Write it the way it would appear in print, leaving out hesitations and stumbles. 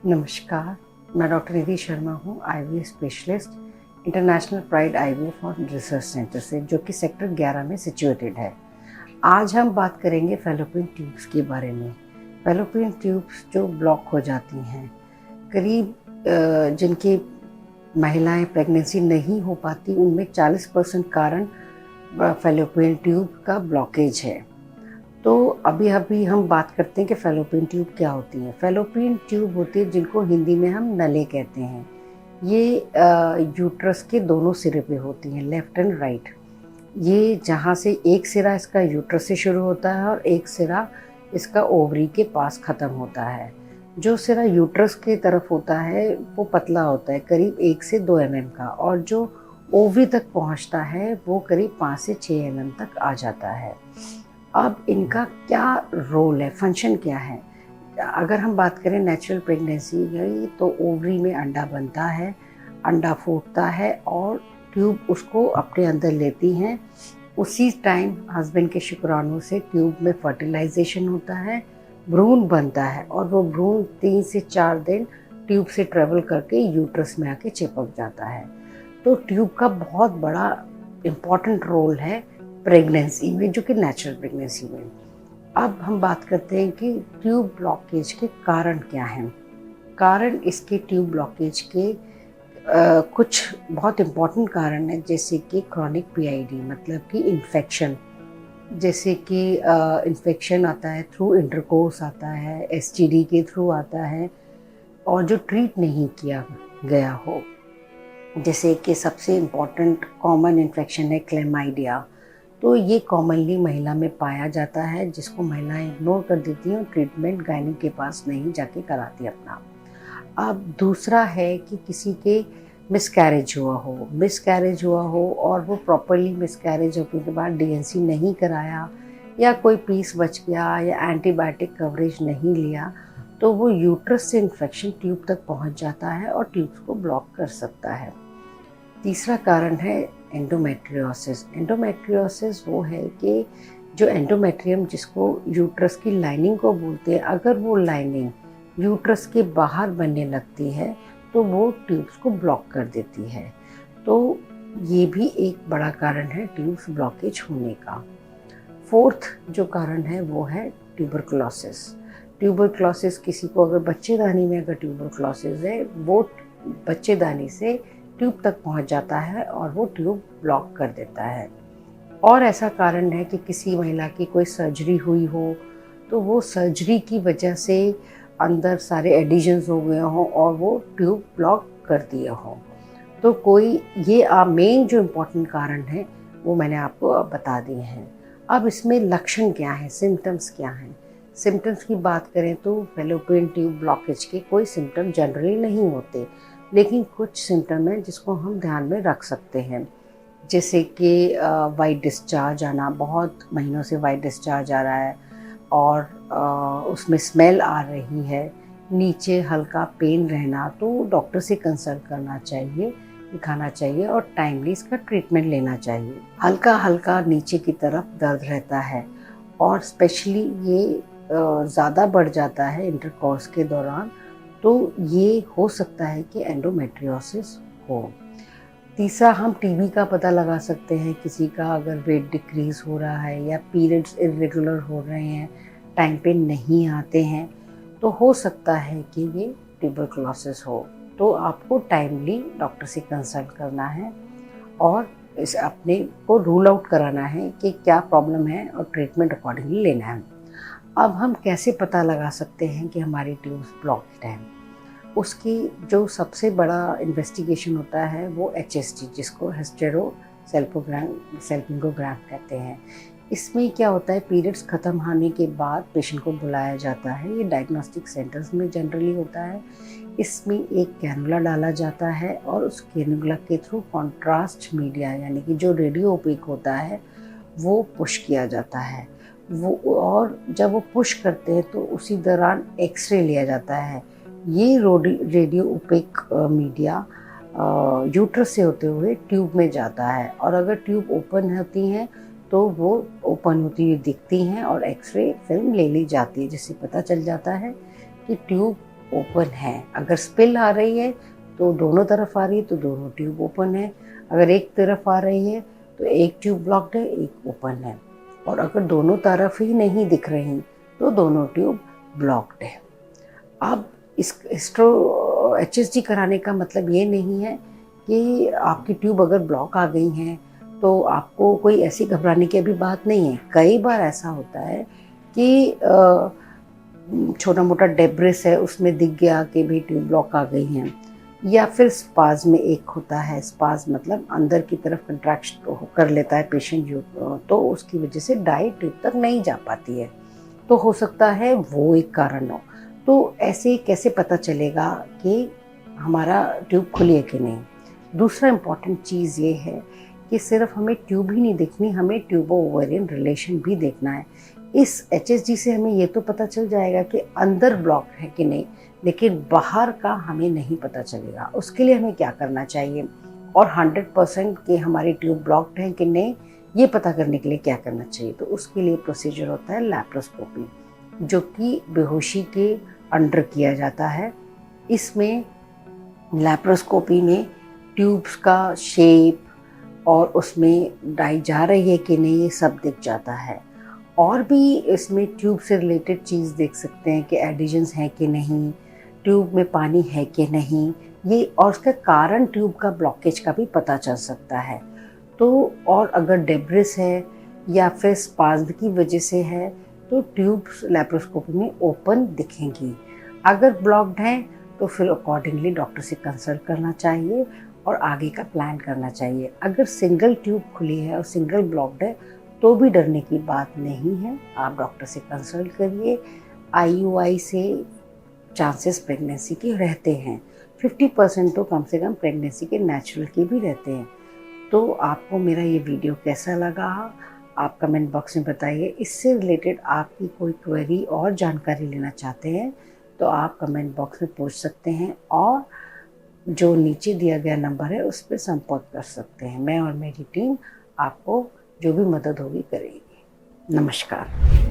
नमस्कार, मैं डॉक्टर निधि शर्मा हूँ, IVF specialist, international pride IVF और रिसर्च सेंटर से, जो कि सेक्टर 11 में सिचुएटेड है। आज हम बात करेंगे फैलोपियन ट्यूब्स के बारे में। फैलोपियन ट्यूब्स जो ब्लॉक हो जाती हैं, करीब जिनकी महिलाएं प्रेगनेंसी नहीं हो पाती, उनमें 40% कारण फैलोपियन ट्यूब का ब्लॉकेज है। तो अभी हम बात करते हैं कि फैलोपियन ट्यूब क्या होती है। फैलोपियन ट्यूब होती है जिनको हिंदी में हम नलें कहते हैं। ये यूट्रस के दोनों सिरे पे होती हैं, लेफ्ट एंड राइट। ये जहाँ से एक सिरा इसका यूट्रस से शुरू होता है और एक सिरा इसका ओवरी के पास ख़त्म होता है। जो सिरा यूट्रस की तरफ होता है वो पतला होता है, करीब 1 से 2 mm का, और जो ओवरी तक पहुँचता है वो करीब 5 से 6 mm तक आ जाता है। अब इनका क्या रोल है, फंक्शन क्या है? अगर हम बात करें नेचुरल प्रेगनेंसी की, तो ओवरी में अंडा बनता है, अंडा फूटता है और ट्यूब उसको अपने अंदर लेती हैं। उसी टाइम हस्बैंड के शुक्राणु से ट्यूब में फर्टिलाइजेशन होता है, भ्रूण बनता है और वो भ्रूण 3 से 4 दिन ट्यूब से ट्रेवल करके यूट्रस में आके चिपक जाता है। तो ट्यूब का बहुत बड़ा इम्पॉर्टेंट रोल है प्रेगनेंसी में, जो कि नेचुरल प्रेगनेंसी में। अब हम बात करते हैं कि ट्यूब ब्लॉकेज के कारण क्या हैं। कारण इसके ट्यूब ब्लॉकेज के कुछ बहुत इम्पॉर्टेंट कारण हैं, जैसे कि क्रॉनिक पीआईडी, मतलब कि इन्फेक्शन। जैसे कि इन्फेक्शन आता है थ्रू इंटरकोर्स, आता है एसटीडी के थ्रू आता है, और जो ट्रीट नहीं किया गया हो। जैसे कि सबसे इम्पॉर्टेंट कॉमन इन्फेक्शन है क्लेमाइडिया। तो ये कॉमनली महिला में पाया जाता है, जिसको महिलाएं इग्नोर कर देती हैं और ट्रीटमेंट गायनिक के पास नहीं जाके कराती अपना। अब दूसरा है कि किसी के मिसकैरेज हुआ हो और वो प्रॉपरली मिसकैरेज होने के बाद डीएनसी नहीं कराया, या कोई पीस बच गया, या एंटीबायोटिक कवरेज नहीं लिया, तो वो यूट्रस से इन्फेक्शन ट्यूब तक पहुंच जाता है और ट्यूब्स को ब्लॉक कर सकता है। तीसरा कारण है एंडोमेट्रियोसिस। एंडोमेट्रियोसिस वो है कि जो एंडोमेट्रियम, जिसको यूट्रस की लाइनिंग को बोलते हैं, अगर वो लाइनिंग यूट्रस के बाहर बनने लगती है तो वो ट्यूब्स को ब्लॉक कर देती है। तो ये भी एक बड़ा कारण है ट्यूब्स ब्लॉकेज होने का। फोर्थ जो कारण है वो है ट्यूबरकुलोसिस। ट्यूबरकुलोसिस किसी को, अगर बच्चेदानी में अगर ट्यूबरकुलोसिस है, वो बच्चेदानी से ट्यूब तक पहुंच जाता है और वो ट्यूब ब्लॉक कर देता है। और ऐसा कारण है कि किसी महिला की कोई सर्जरी हुई हो, तो वो सर्जरी की वजह से अंदर सारे एडिशंस हो गए हों और वो ट्यूब ब्लॉक कर दिए हों। तो कोई ये मेन जो इम्पोर्टेंट कारण है वो मैंने आपको अब बता दिए हैं। अब इसमें लक्षण क्या हैं, सिम्टम्स क्या हैं? सिम्टम्स की बात करें तो फैलोपियन ट्यूब ब्लॉकेज के कोई सिम्टम जनरली नहीं होते, लेकिन कुछ सिम्टम हैं जिसको हम ध्यान में रख सकते हैं। जैसे कि वाइट डिस्चार्ज आना, बहुत महीनों से वाइट डिस्चार्ज आ रहा है और उसमें स्मेल आ रही है, नीचे हल्का पेन रहना, तो डॉक्टर से कंसल्ट करना चाहिए, दिखाना चाहिए और टाइमली इसका ट्रीटमेंट लेना चाहिए। हल्का हल्का नीचे की तरफ दर्द रहता है और स्पेशली ये ज़्यादा बढ़ जाता है इंटरकॉर्स के दौरान, तो ये हो सकता है कि एंडोमेट्रियोसिस हो। तीसरा, हम टीबी का पता लगा सकते हैं। किसी का अगर वेट डिक्रीज़ हो रहा है या पीरियड्स इरेगुलर हो रहे हैं, टाइम पे नहीं आते हैं, तो हो सकता है कि ये ट्यूबरकुलोसिस हो। तो आपको टाइमली डॉक्टर से कंसल्ट करना है और इस अपने को रूल आउट कराना है कि क्या प्रॉब्लम है और ट्रीटमेंट अकॉर्डिंगली लेना है। अब हम कैसे पता लगा सकते हैं कि हमारी ट्यूब्स ब्लॉक्ड हैं? उसकी जो सबसे बड़ा इन्वेस्टिगेशन होता है वो HST, जिसको हिस्टेरो सेल्पिंगोग्राम कहते हैं। इसमें क्या होता है, पीरियड्स ख़त्म होने के बाद पेशेंट को बुलाया जाता है। ये डायग्नोस्टिक सेंटर्स में जनरली होता है। इसमें एक कैनुला डाला जाता है और उस कैनुला के थ्रू कॉन्ट्रास्ट मीडिया, यानी कि जो रेडियो ओपेक होता है, वो पुश किया जाता है। और जब वो पुश करते हैं तो उसी दौरान एक्सरे लिया जाता है। ये रेडियो ओपेक मीडिया यूट्रस से होते हुए ट्यूब में जाता है, और अगर ट्यूब ओपन होती हैं तो वो ओपन होती हुई दिखती हैं और एक्सरे फिल्म ले ली जाती है, जिससे पता चल जाता है कि ट्यूब ओपन है। अगर स्पिल आ रही है तो दोनों तरफ आ रही है तो दोनों ट्यूब ओपन है। अगर एक तरफ आ रही है तो एक ट्यूब ब्लॉक्ड है, एक ओपन है। और अगर दोनों तरफ ही नहीं दिख रही तो दोनों ट्यूब ब्लॉक्ड है। अब इस HSG कराने का मतलब ये नहीं है कि आपकी ट्यूब अगर ब्लॉक आ गई हैं तो आपको कोई ऐसी घबराने की अभी बात नहीं है। कई बार ऐसा होता है कि छोटा मोटा डेब्रिस है उसमें दिख गया कि भी ट्यूब ब्लॉक आ गई हैं, या फिर स्पाज में एक होता है, स्पाज मतलब अंदर की तरफ कंट्रैक्शन कर लेता है पेशेंट तो उसकी वजह से डाई ट्यूब तक नहीं जा पाती है, तो हो सकता है वो एक कारण हो। तो ऐसे कैसे पता चलेगा कि हमारा ट्यूब खुली है कि नहीं। दूसरा इम्पॉर्टेंट चीज़ ये है कि सिर्फ हमें ट्यूब ही नहीं देखनी, हमें ट्यूबो ओवेरियन रिलेशन भी देखना है। इस HSG से हमें ये तो पता चल जाएगा कि अंदर ब्लॉक है कि नहीं, लेकिन बाहर का हमें नहीं पता चलेगा। उसके लिए हमें क्या करना चाहिए और 100% कि हमारी ट्यूब ब्लॉक्ड है कि नहीं ये पता करने के लिए क्या करना चाहिए। तो उसके लिए प्रोसीजर होता है लैप्रोस्कोपी, जो कि बेहोशी के अंडर किया जाता है। इसमें लैप्रोस्कोपी में ट्यूब्स का शेप और उसमें डाई जा रही है कि नहीं ये सब दिख जाता है। और भी इसमें ट्यूब से रिलेटेड चीज़ देख सकते हैं कि एडिशंस हैं कि नहीं, ट्यूब में पानी है कि नहीं, ये और उसका कारण ट्यूब का ब्लॉकेज का भी पता चल सकता है। तो और अगर डेब्रिस है या फिर स्पाज्म की वजह से है तो ट्यूब्स लैप्रोस्कोपी में ओपन दिखेंगी। अगर ब्लॉक्ड हैं तो फिर अकॉर्डिंगली डॉक्टर से कंसल्ट करना चाहिए और आगे का प्लान करना चाहिए। अगर सिंगल ट्यूब खुली है और सिंगल ब्लॉक्ड है तो भी डरने की बात नहीं है, आप डॉक्टर से कंसल्ट करिए। IUI से चांसेस प्रेगनेंसी के रहते हैं, 50% तो कम से कम प्रेगनेंसी के नेचुरल के भी रहते हैं। तो आपको मेरा ये वीडियो कैसा लगा आप कमेंट बॉक्स में बताइए। इससे रिलेटेड आपकी कोई क्वेरी और जानकारी लेना चाहते हैं तो आप कमेंट बॉक्स में पूछ सकते हैं और जो नीचे दिया गया नंबर है उस पर संपर्क कर सकते हैं। मैं और मेरी टीम आपको जो भी मदद होगी करेगी। नमस्कार।